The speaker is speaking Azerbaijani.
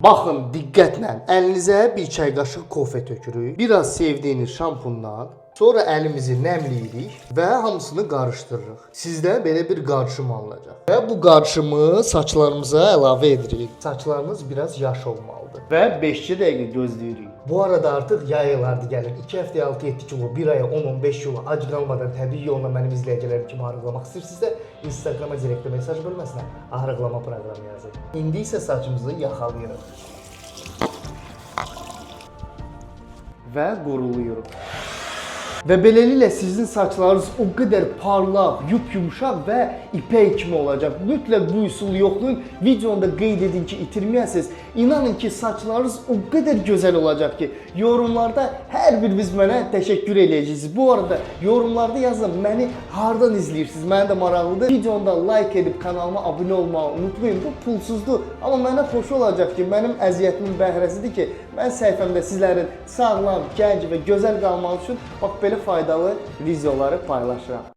Baxın, diqqətlə, əlinizə bir çay qaşıq kofe tökürük, biraz sevdiyiniz şampundan, sonra əlimizi nəmləyirik və hamısını qarışdırırıq. Sizdə belə bir qarışım alınacaq. Və bu qarışımı saçlarımıza əlavə edirik. Saçlarımız biraz yaş olmalıdır. Və 5-2 dəqiqə gözləyirik. Bu arada artıq yay aylardı gəlir. 2 həftəyə 6-7 kilo, 1 aya 10-15 kilo ac qalmadan təbii yolla mənim izləyicilərim kimi arıqlamaq istəyirsinizsə, Instagrama direktə mesaj bölməsinə arıqlama proqramı yazın. İndi isə saçımızı yaxalayırıq. Və quruluyuruq. Və beləliklə sizin saçlarınız o qədər parlaq, yumşaq və ipək kimi olacaq. Mütləq bu üsulu yoxlayın. Videonda qeyd edin ki, itirməyəsiniz. İnanın ki, saçlarınız o qədər gözəl olacaq ki, yorumlarda hər biriniz mənə təşəkkür eləyəcəksiniz. Bu arada yorumlarda yazın, məni hardan izləyirsiniz? Mənə də maraqlıdır. Videonda like edib kanalıma abunə olmağı unutmayın. Bu pulsuzdur, amma mənə xoş olacaq ki, mənim əziyyətimin bəhrəsidir ki, mən səhifəmdə sizlərin sağlam, gənc və gözəl qalması üçün bax belə faydalı videoları paylaşıram.